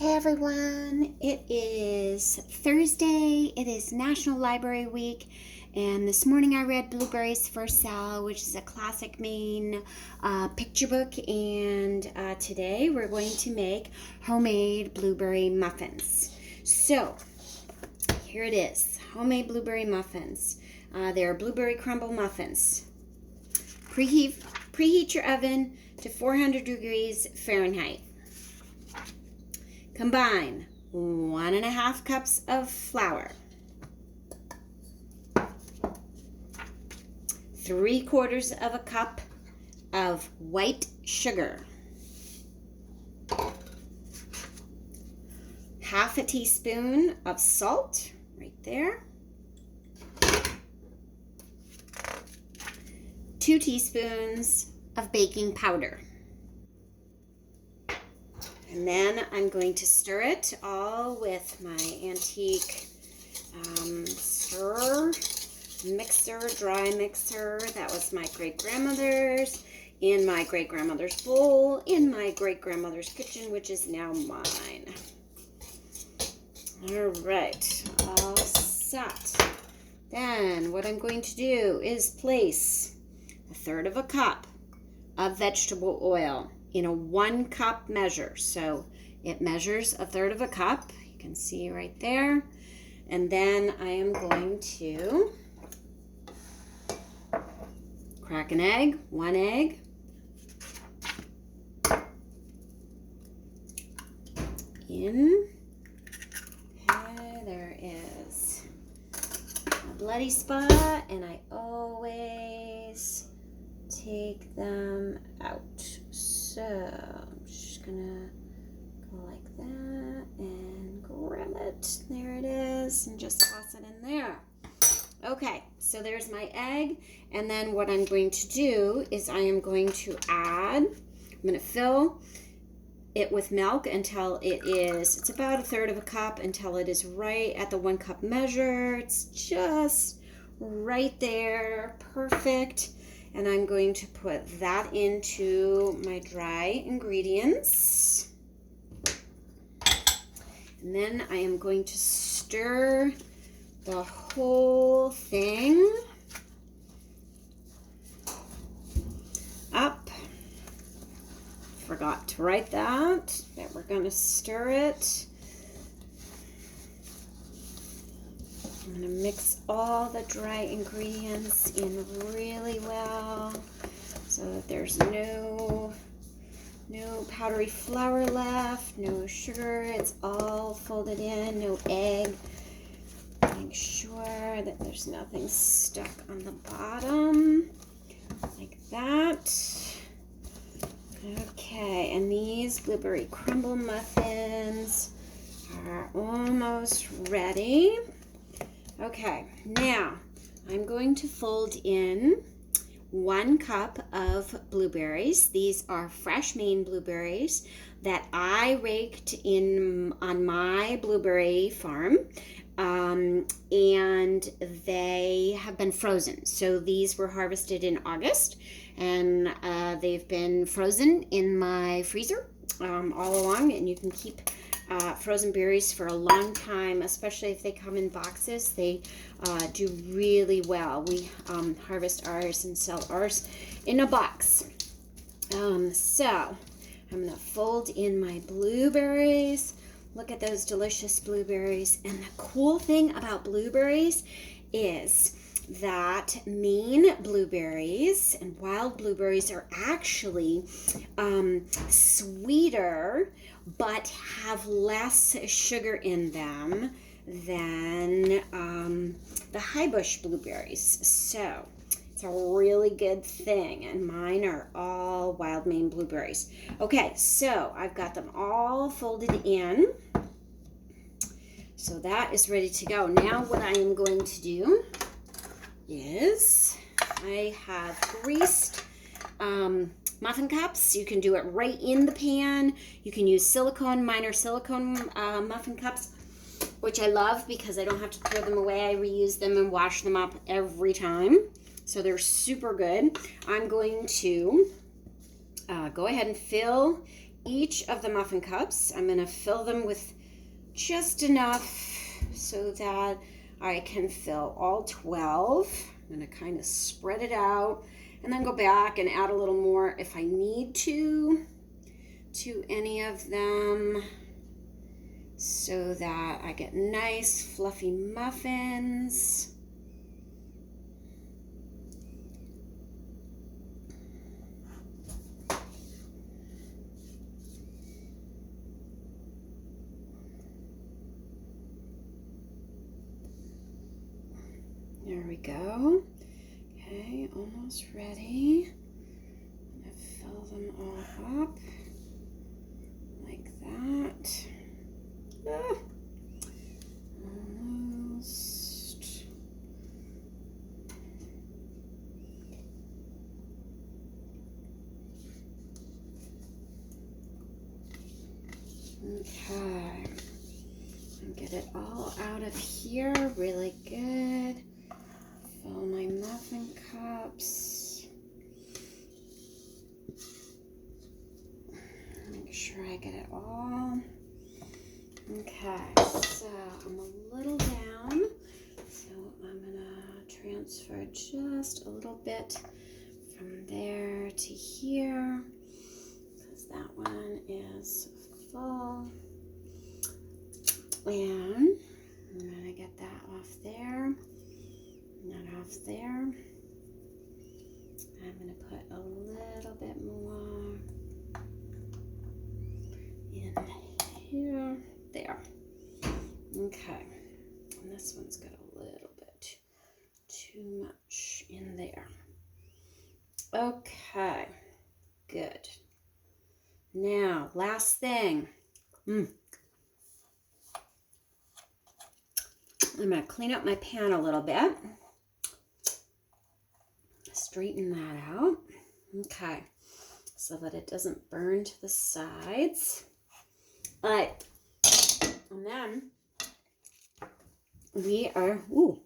Hey everyone, it is Thursday, it is National Library Week, and this morning I read Blueberries for Sale, which is a classic Maine picture book, and today we're going to make homemade blueberry muffins. So, here it is, homemade blueberry muffins. They're Blueberry Crumble muffins. Preheat your oven to 400 degrees Fahrenheit. Combine 1.5 cups of flour, 3/4 of a cup of white sugar, half a teaspoon of salt, right there, 2 teaspoons of baking powder. And then I'm going to stir it all with my antique dry mixer. That was my great-grandmother's, in my great-grandmother's bowl, in my great-grandmother's kitchen, which is now mine. All right, all set. Then what I'm going to do is place 1/3 cup of vegetable oil in a 1 cup measure. So it measures 1/3 cup. You can see right there. And then I am going to crack an egg, 1 egg. In. Okay, there is a bloody spot, and I always take them out. So I'm just gonna go like that and grab it. There it is, and just toss it in there. Okay, so there's my egg, and then what I'm going to do is I am going to add, I'm gonna fill it with milk until it's about 1/3 cup, until it is right at the 1 cup measure. It's just right there, perfect. And I'm going to put that into my dry ingredients. And then I am going to stir the whole thing up. Forgot to write that we're going to stir it. I'm going to mix all the dry ingredients in really well so that there's no powdery flour left, no sugar, it's all folded in, no egg. Make sure that there's nothing stuck on the bottom, like that. Okay, and these Blueberry Crumble muffins are almost ready. Okay, now I'm going to fold in 1 cup of blueberries. These are fresh Maine blueberries that I raked on my blueberry farm, and they have been frozen. So these were harvested in August, and they've been frozen in my freezer all along, and you can keep frozen berries for a long time, especially if they come in boxes. They do really well. We harvest ours and sell ours in a box. So I'm going to fold in my blueberries. Look at those delicious blueberries. And the cool thing about blueberries is that Maine blueberries and wild blueberries are actually sweeter but have less sugar in them than the high bush blueberries. So it's a really good thing, and mine are all wild Maine blueberries. Okay, so I've got them all folded in. So that is ready to go. Now what I am going to do is I have greased muffin cups. You can do it right in the pan. You can use silicone. Mine are silicone muffin cups, which I love because I don't have to throw them away. I reuse them and wash them up every time. So they're super good. I'm going to go ahead and fill each of the muffin cups, I'm going to fill them with just enough so that I can fill all 12. I'm going to kind of spread it out and then go back and add a little more if I need to any of them so that I get nice fluffy muffins. There we go. Okay, almost ready. I'm going to fill them all up like that. Ah, almost. Okay. And get it all out of here really good. Fill my muffin cups. Make sure I get it all. Okay, so I'm a little down, so I'm gonna transfer just a little bit from there to here, because that one is full. And I'm gonna get that off there. Not off there. I'm going to put a little bit more in here. There. Okay. And this one's got a little bit too much in there. Okay. Good. Now, last thing. I'm going to clean up my pan a little bit. Straighten that out. Okay, so that it doesn't burn to the sides. All right, and then we are, ooh,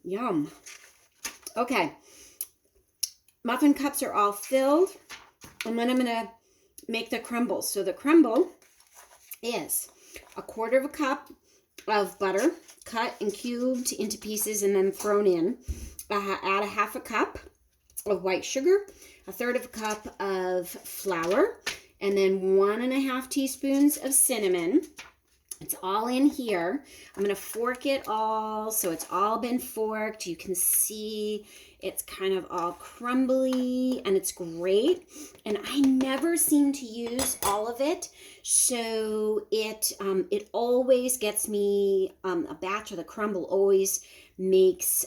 yum. Okay, muffin cups are all filled, and then I'm gonna make the crumbles. So the crumble is 1/4 cup of butter, cut and cubed into pieces and then thrown in. Add 1/2 cup of white sugar, 1/3 cup of flour, and then 1½ teaspoons of cinnamon. It's all in here. I'm going to fork it all so it's all been forked. You can see it's kind of all crumbly and it's great. And I never seem to use all of it, so it always gets me a batch of the crumble always makes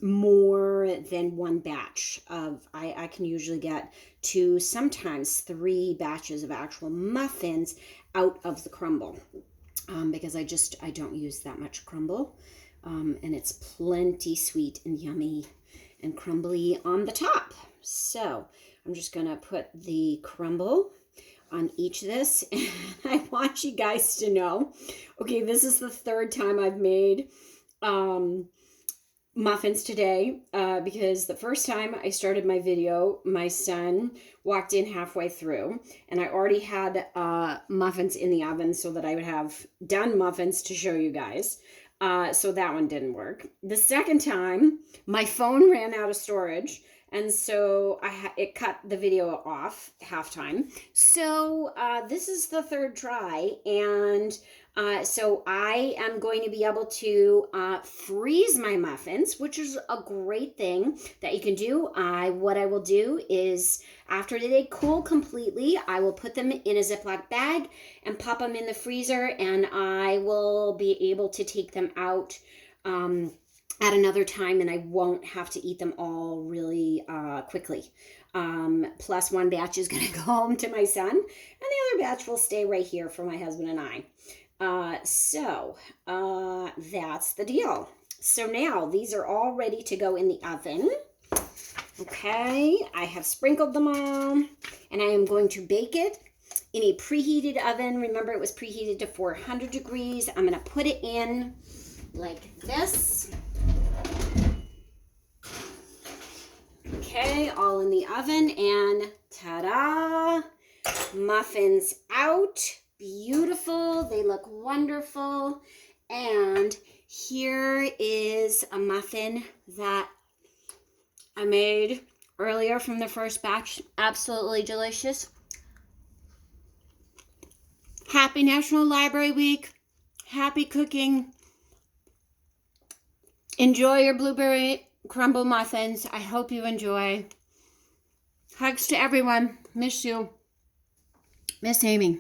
more than one batch of, I can usually get 2, sometimes 3 batches of actual muffins out of the crumble, because I don't use that much crumble, and it's plenty sweet and yummy and crumbly on the top. So I'm just gonna put the crumble on each of this, and I want you guys to know, okay, this is the 3rd time I've made muffins today, because the first time I started my video, my son walked in halfway through, and I already had muffins in the oven so that I would have done muffins to show you guys. So that one didn't work. The second time, my phone ran out of storage, and so it cut the video off halftime. So this is the 3rd try, and so I am going to be able to freeze my muffins, which is a great thing that you can do. What I will do is, after they cool completely, I will put them in a Ziploc bag and pop them in the freezer, and I will be able to take them out at another time, and I won't have to eat them all really quickly. Plus, one batch is going to go home to my son, and the other batch will stay right here for my husband and I. So that's the deal. So now these are all ready to go in the oven. Okay, I have sprinkled them all, and I am going to bake it in a preheated oven. Remember, it was preheated to 400 degrees. I'm going to put it in like this. Okay, all in the oven, and ta-da! muffins out. Beautiful. They look wonderful. And here is a muffin that I made earlier from the first batch. Absolutely delicious. Happy National Library Week. Happy cooking. Enjoy your blueberry crumble muffins. I hope you enjoy. Hugs to everyone. Miss you. Miss Amy.